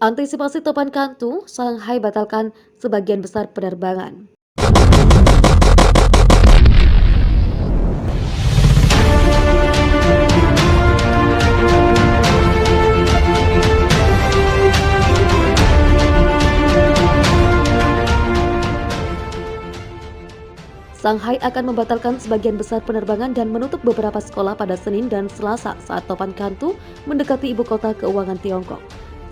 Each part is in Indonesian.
Antisipasi topan Kantu, Shanghai batalkan sebagian besar penerbangan. Shanghai akan membatalkan sebagian besar penerbangan dan menutup beberapa sekolah pada Senin dan Selasa saat topan Kantu mendekati ibu kota keuangan Tiongkok.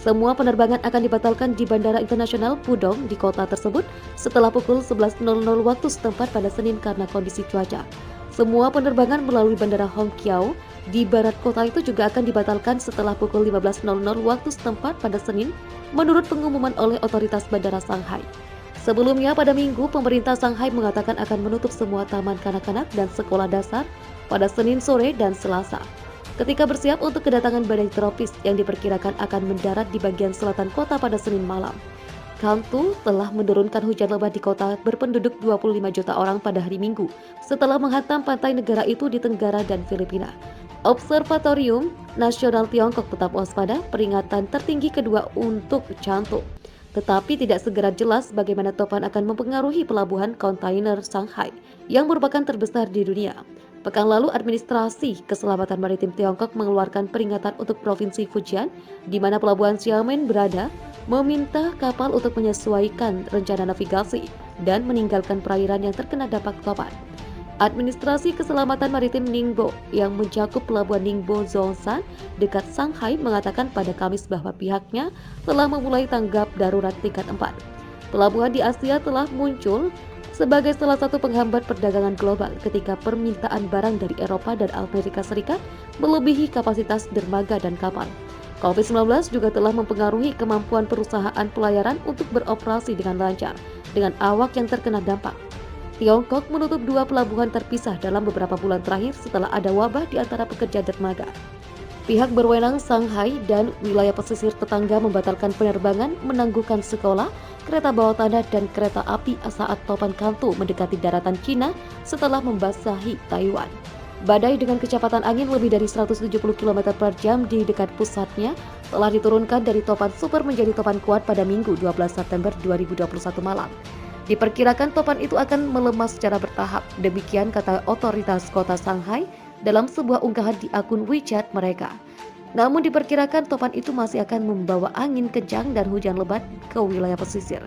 Semua penerbangan akan dibatalkan di Bandara Internasional Pudong di kota tersebut setelah pukul 11.00 waktu setempat pada Senin karena kondisi cuaca. Semua penerbangan melalui Bandara Hongqiao di barat kota itu juga akan dibatalkan setelah pukul 15.00 waktu setempat pada Senin menurut pengumuman oleh otoritas Bandara Shanghai. Sebelumnya pada Minggu, pemerintah Shanghai mengatakan akan menutup semua taman kanak-kanak dan sekolah dasar pada Senin sore dan Selasa. Ketika bersiap untuk kedatangan badai tropis yang diperkirakan akan mendarat di bagian selatan kota pada Senin malam. Kantu telah menurunkan hujan lebat di kota berpenduduk 25 juta orang pada hari Minggu setelah menghantam pantai negara itu di Tenggara dan Filipina. Observatorium Nasional Tiongkok tetap waspada peringatan tertinggi kedua untuk Kantu. Tetapi tidak segera jelas bagaimana topan akan mempengaruhi pelabuhan kontainer Shanghai yang merupakan terbesar di dunia. Pekan lalu, Administrasi Keselamatan Maritim Tiongkok mengeluarkan peringatan untuk Provinsi Fujian, di mana pelabuhan Xiamen berada, meminta kapal untuk menyesuaikan rencana navigasi dan meninggalkan perairan yang terkena dampak topan. Administrasi Keselamatan Maritim Ningbo yang mencakup pelabuhan Ningbo Zhongshan dekat Shanghai mengatakan pada Kamis bahwa pihaknya telah memulai tanggap darurat tingkat 4. Pelabuhan di Asia telah muncul sebagai salah satu penghambat perdagangan global ketika permintaan barang dari Eropa dan Amerika Serikat melebihi kapasitas dermaga dan kapal. COVID-19 juga telah mempengaruhi kemampuan perusahaan pelayaran untuk beroperasi dengan lancar dengan awak yang terkena dampak. Tiongkok menutup 2 pelabuhan terpisah dalam beberapa bulan terakhir setelah ada wabah di antara pekerja dermaga. Pihak berwenang Shanghai dan wilayah pesisir tetangga membatalkan penerbangan, menangguhkan sekolah, kereta bawah tanah dan kereta api saat topan Kantu mendekati daratan Cina setelah membasahi Taiwan. Badai dengan kecepatan angin lebih dari 170 km per jam di dekat pusatnya telah diturunkan dari topan super menjadi topan kuat pada Minggu 12 September 2021 malam. Diperkirakan topan itu akan melemah secara bertahap, demikian kata otoritas kota Shanghai dalam sebuah unggahan di akun WeChat mereka. Namun diperkirakan topan itu masih akan membawa angin kencang dan hujan lebat ke wilayah pesisir.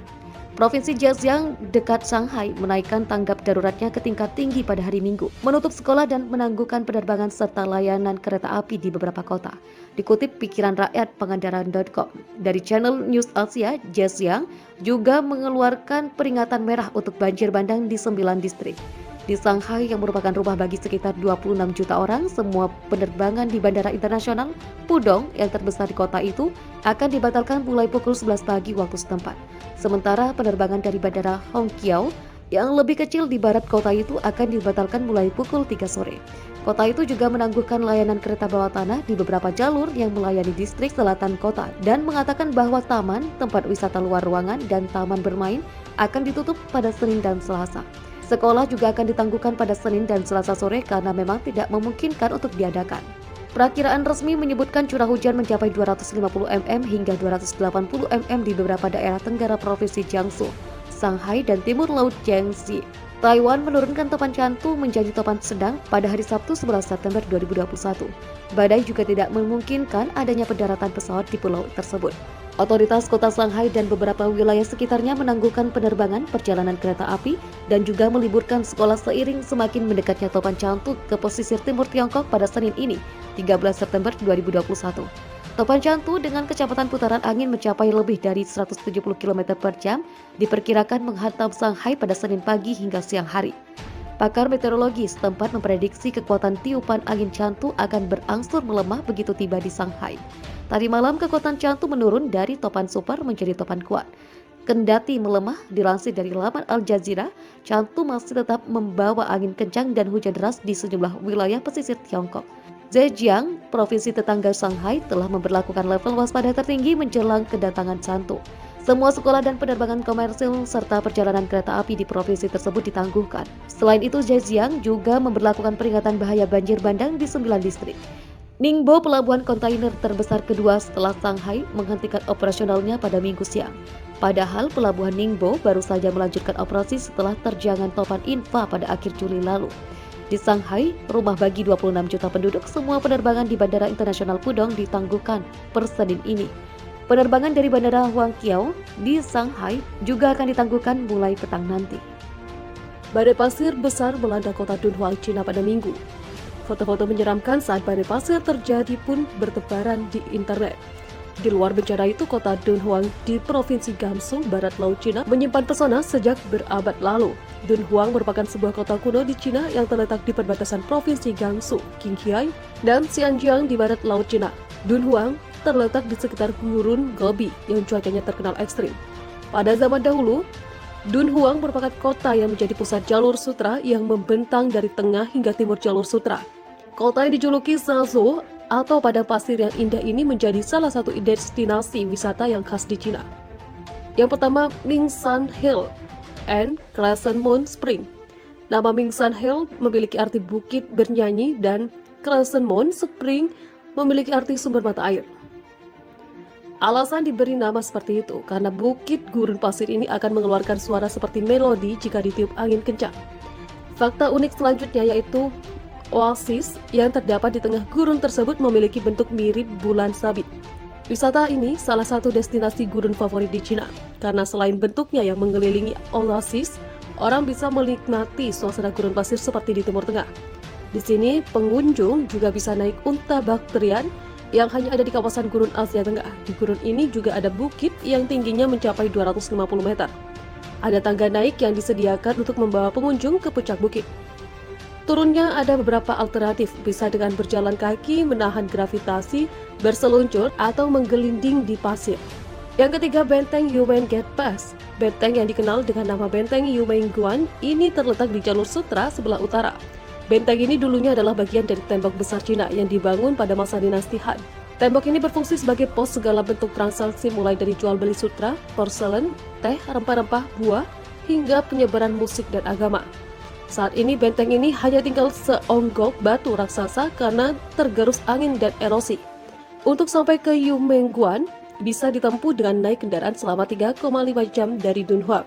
Provinsi Zhejiang dekat Shanghai menaikkan tanggap daruratnya ke tingkat tinggi pada hari Minggu, menutup sekolah dan menangguhkan penerbangan serta layanan kereta api di beberapa kota. Dikutip pikiran rakyat Pangandaran.com dari channel News Asia, Zhejiang juga mengeluarkan peringatan merah untuk banjir bandang di 9 distrik. Di Shanghai yang merupakan rumah bagi sekitar 26 juta orang, semua penerbangan di Bandara Internasional Pudong yang terbesar di kota itu akan dibatalkan mulai pukul 11 pagi waktu setempat. Sementara penerbangan dari Bandara Hongqiao yang lebih kecil di barat kota itu akan dibatalkan mulai pukul 3 sore. Kota itu juga menangguhkan layanan kereta bawah tanah di beberapa jalur yang melayani distrik selatan kota dan mengatakan bahwa taman, tempat wisata luar ruangan, dan taman bermain akan ditutup pada Senin dan Selasa. Sekolah juga akan ditangguhkan pada Senin dan Selasa sore karena memang tidak memungkinkan untuk diadakan. Perakiraan resmi menyebutkan curah hujan mencapai 250 mm hingga 280 mm di beberapa daerah tenggara Provinsi Jiangsu, Shanghai, dan timur laut Jiangxi. Taiwan menurunkan topan Kantu menjadi topan sedang pada hari Sabtu 11 September 2021. Badai juga tidak memungkinkan adanya pendaratan pesawat di pulau tersebut. Otoritas kota Shanghai dan beberapa wilayah sekitarnya menangguhkan penerbangan, perjalanan kereta api, dan juga meliburkan sekolah seiring semakin mendekatnya topan Kantu ke pesisir timur Tiongkok pada Senin ini, 13 September 2021. Topan Kantu dengan kecepatan putaran angin mencapai lebih dari 170 km per jam diperkirakan menghantam Shanghai pada Senin pagi hingga siang hari. Pakar meteorologi setempat memprediksi kekuatan tiupan angin Kantu akan berangsur melemah begitu tiba di Shanghai. Tadi malam kekuatan Kantu menurun dari topan super menjadi topan kuat. Kendati melemah, dilansir dari laman Al Jazeera, Kantu masih tetap membawa angin kencang dan hujan deras di sejumlah wilayah pesisir Tiongkok. Zhejiang, provinsi tetangga Shanghai, telah memberlakukan level waspada tertinggi menjelang kedatangan Kantu. Semua sekolah dan penerbangan komersil serta perjalanan kereta api di provinsi tersebut ditangguhkan. Selain itu, Zhejiang juga memberlakukan peringatan bahaya banjir bandang di 9 distrik. Ningbo, pelabuhan kontainer terbesar kedua setelah Shanghai, menghentikan operasionalnya pada Minggu siang. Padahal pelabuhan Ningbo baru saja melanjutkan operasi setelah terjangan topan Infa pada akhir Juli lalu. Di Shanghai, rumah bagi 26 juta penduduk, semua penerbangan di Bandara Internasional Pudong ditangguhkan per Senin ini. Penerbangan dari Bandara Huangqiao di Shanghai juga akan ditangguhkan mulai petang nanti. Badai pasir besar melanda kota Dunhuang, Cina pada Minggu. Foto-foto menyeramkan saat badai pasir terjadi pun bertebaran di internet. Di luar bencana itu, kota Dunhuang di Provinsi Gansu, Barat Laut Cina menyimpan pesona sejak berabad lalu. Dunhuang merupakan sebuah kota kuno di Cina yang terletak di perbatasan Provinsi Gansu, Qinghai, dan Xinjiang di Barat Laut Cina. Dunhuang terletak di sekitar Gurun Gobi yang cuacanya terkenal ekstrim. Pada zaman dahulu, Dunhuang merupakan kota yang menjadi pusat jalur sutra yang membentang dari tengah hingga timur jalur sutra. Kota yang dijuluki Zhazhou atau padang pasir yang indah ini menjadi salah satu destinasi wisata yang khas di Cina. Yang pertama, Mingshan Hill and Crescent Moon Spring. Nama Mingshan Hill memiliki arti bukit bernyanyi dan Crescent Moon Spring memiliki arti sumber mata air. Alasan diberi nama seperti itu karena bukit gurun pasir ini akan mengeluarkan suara seperti melodi jika ditiup angin kencang. Fakta unik selanjutnya yaitu oasis yang terdapat di tengah gurun tersebut memiliki bentuk mirip bulan sabit. Wisata ini salah satu destinasi gurun favorit di Cina karena selain bentuknya yang mengelilingi oasis, orang bisa menikmati suasana gurun pasir seperti di Timur Tengah. Di sini pengunjung juga bisa naik unta bakterian yang hanya ada di kawasan gurun Asia Tengah. Di gurun ini juga ada bukit yang tingginya mencapai 250 meter. Ada tangga naik yang disediakan untuk membawa pengunjung ke puncak bukit. Turunnya ada beberapa alternatif, bisa dengan berjalan kaki, menahan gravitasi, berseluncur, atau menggelinding di pasir. Yang ketiga, Benteng Yumen Gate Pass. Benteng yang dikenal dengan nama Benteng Yumengguan ini terletak di jalur sutra sebelah utara. Benteng ini dulunya adalah bagian dari tembok besar Cina yang dibangun pada masa dinasti Han. Tembok ini berfungsi sebagai pos segala bentuk transaksi mulai dari jual beli sutra, porselen, teh, rempah-rempah, buah, hingga penyebaran musik dan agama. Saat ini benteng ini hanya tinggal seonggok batu raksasa karena tergerus angin dan erosi. Untuk sampai ke Yumengguan bisa ditempuh dengan naik kendaraan selama 3,5 jam dari Dunhuang.